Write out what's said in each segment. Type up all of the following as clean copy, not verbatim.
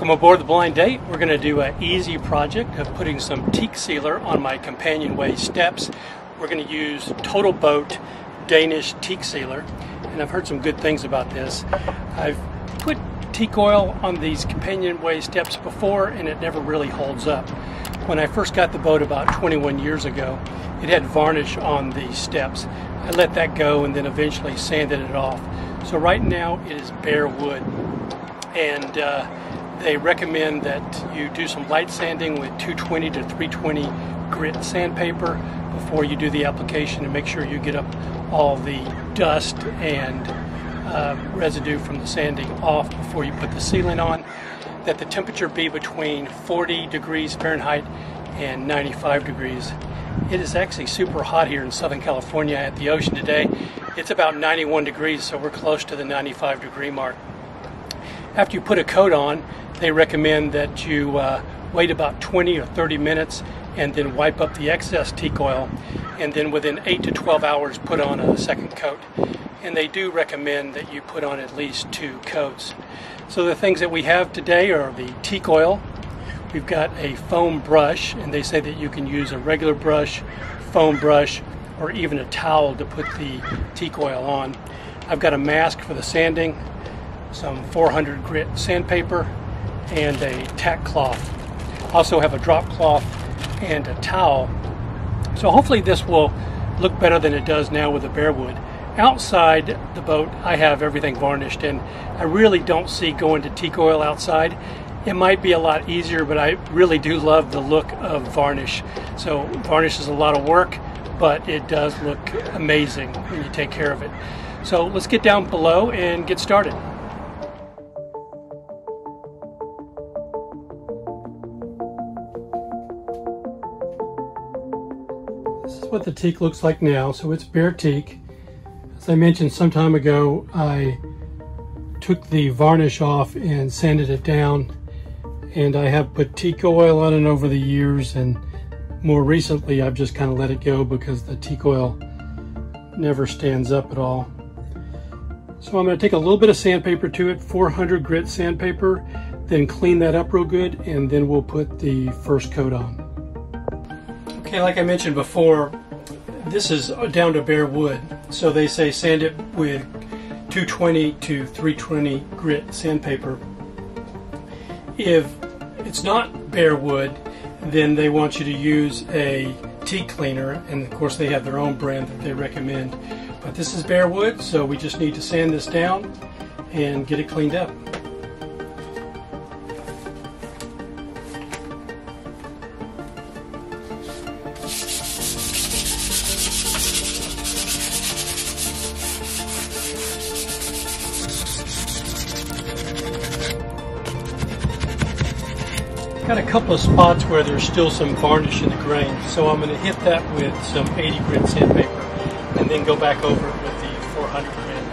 Welcome aboard the Blind Date. We're going to do an easy project of putting some teak sealer on my companionway steps. We're going to use TotalBoat Danish teak sealer, and I've heard some good things about this. I've put teak oil on these companionway steps before and it never really holds up. When I first got the boat about 21 years ago, it had varnish on the steps. I let that go and then eventually sanded it off. So right now it is bare wood, and they recommend that you do some light sanding with 220 to 320 grit sandpaper before you do the application, and make sure you get up all the dust and residue from the sanding off before you put the sealant on. That the temperature be between 40 degrees Fahrenheit and 95 degrees. It is actually super hot here in Southern California at the ocean today. It's about 91 degrees, so we're close to the 95 degree mark. After you put a coat on, they recommend that you wait about 20 or 30 minutes and then wipe up the excess teak oil, and then within 8 to 12 hours put on a second coat. And they do recommend that you put on at least 2 coats. So the things that we have today are the teak oil. We've got a foam brush, and they say that you can use a regular brush, foam brush, or even a towel to put the teak oil on. I've got a mask for the sanding, some 400 grit sandpaper, and a tack cloth. Also have a drop cloth and a towel. So hopefully this will look better than it does now with the bare wood. Outside the boat, I have everything varnished, and I really don't see going to teak oil outside. It might be a lot easier, but I really do love the look of varnish. So varnish is a lot of work, but it does look amazing when you take care of it. So let's get down below and get started. This is what the teak looks like now. So it's bare teak. As I mentioned some time ago, I took the varnish off and sanded it down, and I have put teak oil on it over the years, and more recently I've just kind of let it go because the teak oil never stands up at all. So I'm going to take a little bit of sandpaper to it, 400 grit sandpaper, then clean that up real good, and then we'll put the first coat on. Okay, like I mentioned before, this is down to bare wood, so they say sand it with 220 to 320 grit sandpaper. If it's not bare wood, then they want you to use a teak cleaner, and of course they have their own brand that they recommend. But this is bare wood, so we just need to sand this down and get it cleaned up. Got a couple of spots where there's still some varnish in the grain, so I'm going to hit that with some 80 grit sandpaper and then go back over it with the 400 grit.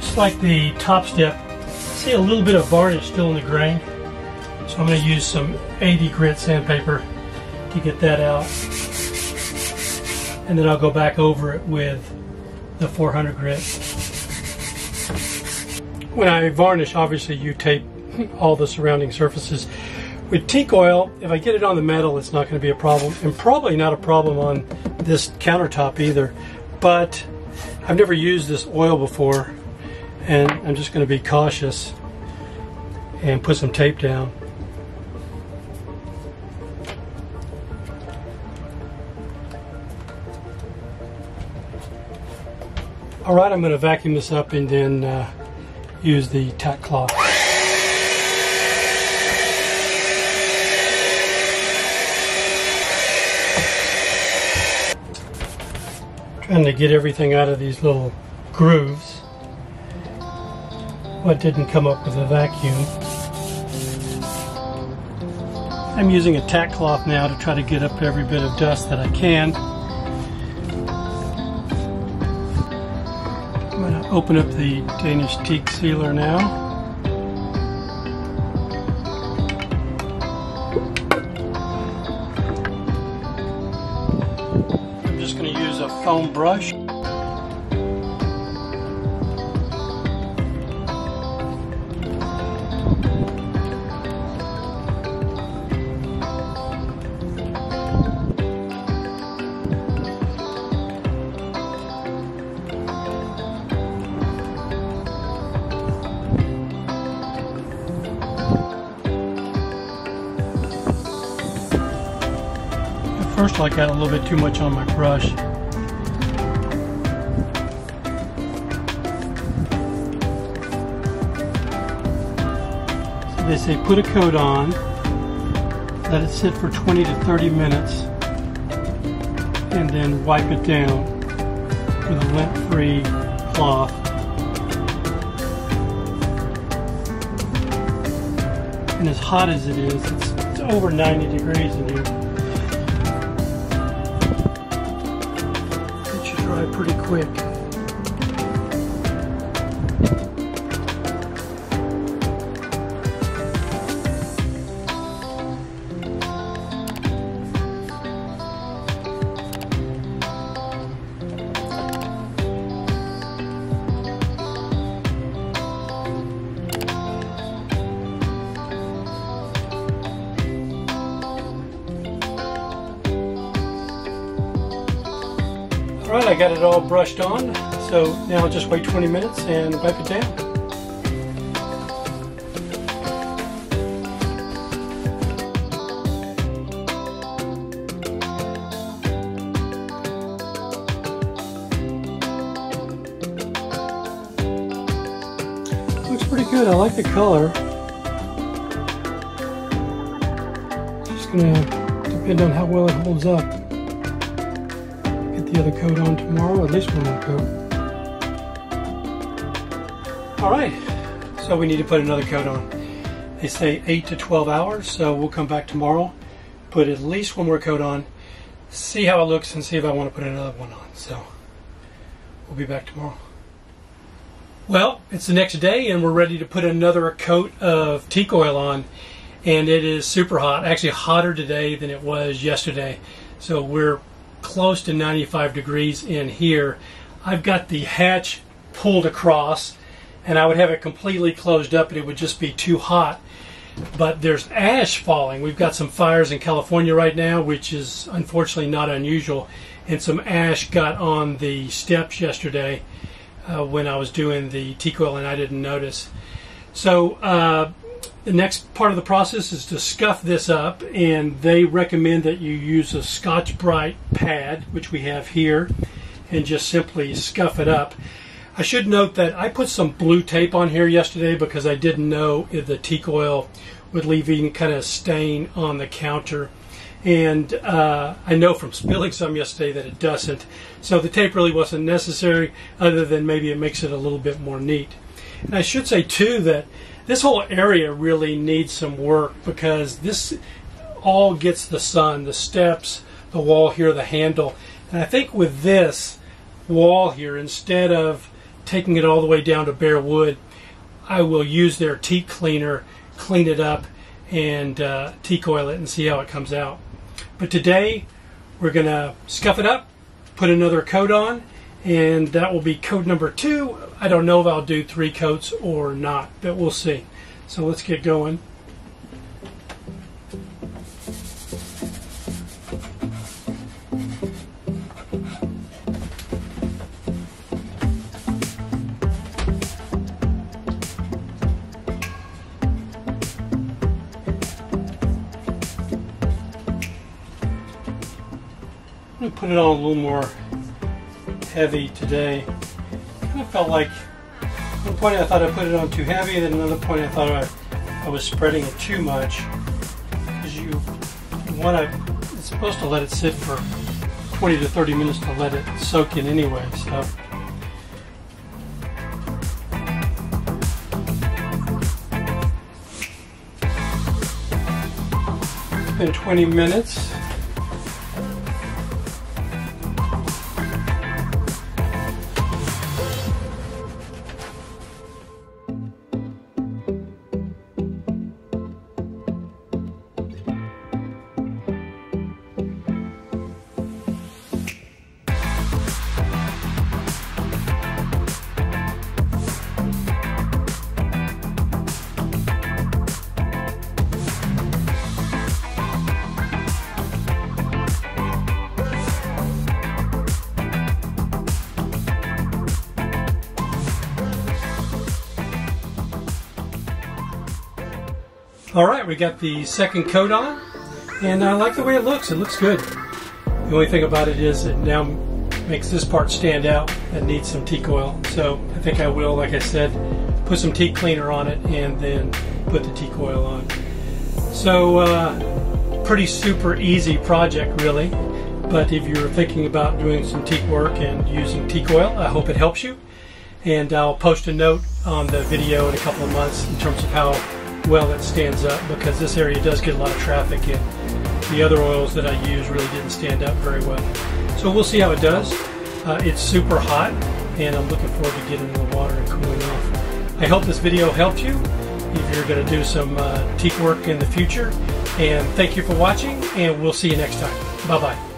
Just like the top step, see a little bit of varnish still in the grain. So I'm going to use some 80 grit sandpaper to get that out, and then I'll go back over it with the 400 grit. When I varnish, obviously you tape all the surrounding surfaces. With teak oil, if I get it on the metal, it's not going to be a problem, and probably not a problem on this countertop either. But I've never used this oil before, and I'm just going to be cautious and put some tape down. All right, I'm going to vacuum this up and then use the tack cloth. Trying to get everything out of these little grooves. What didn't come up with a vacuum. I'm using a tack cloth now to try to get up every bit of dust that I can. I'm going to open up the Danish teak sealer now. a foam brush. First I got a little bit too much on my brush. So they say put a coat on, let it sit for 20 to 30 minutes, and then wipe it down with a lint-free cloth. And as hot as it is, it's over 90 degrees in here. Pretty quick. Alright, I got it all brushed on, so now I'll just wait 20 minutes and wipe it down. Looks pretty good. I like the color. It's just going to depend on how well it holds up. The other coat on tomorrow, at least one more coat. Alright, so we need to put another coat on. They say 8 to 12 hours, so we'll come back tomorrow, put at least one more coat on, see how it looks, and see if I want to put another one on. So we'll be back tomorrow. Well, it's the next day and we're ready to put another coat of teak oil on, and it is super hot, actually hotter today than it was yesterday. So we're close to 95 degrees in here. I've got the hatch pulled across and I would have it completely closed up and it would just be too hot. But there's ash falling. We've got some fires in California right now, which is unfortunately not unusual, and some ash got on the steps yesterday when I was doing the teak oil and I didn't notice. So the next part of the process is to scuff this up, and they recommend that you use a Scotch-Brite pad, which we have here, and just simply scuff it up. I should note that I put some blue tape on here yesterday because I didn't know if the teak oil would leave any kind of stain on the counter. And I know from spilling some yesterday that it doesn't. So the tape really wasn't necessary, other than maybe it makes it a little bit more neat. And I should say too that this whole area really needs some work because this all gets the sun, the steps, the wall here, the handle. And I think with this wall here, instead of taking it all the way down to bare wood, I will use their teak cleaner, clean it up, and teak oil it and see how it comes out. But today we're going to scuff it up, put another coat on, and that will be coat number 2. I don't know if I'll do 3 coats or not, but we'll see. So let's get going. I'm going to put it on a little more heavy today. Kind of felt like at one point I thought I put it on too heavy, and then another point I thought I was spreading it too much. Because you want to, it's supposed to let it sit for 20 to 30 minutes to let it soak in anyway. So it's been 20 minutes. All right, we got the second coat on, and I like the way it looks. It looks good. The only thing about it is it now makes this part stand out and needs some teak oil. So I think I will, like I said, put some teak cleaner on it and then put the teak oil on. So pretty super easy project really. But if you're thinking about doing some teak work and using teak oil, I hope it helps you. And I'll post a note on the video in a couple of months in terms of how well it stands up, because this area does get a lot of traffic and the other oils that I use really didn't stand up very well. So we'll see how it does. It's super hot and I'm looking forward to getting in the water and cooling off. I hope this video helped you if you're going to do some teak work in the future. And thank you for watching, and we'll see you next time. Bye-bye.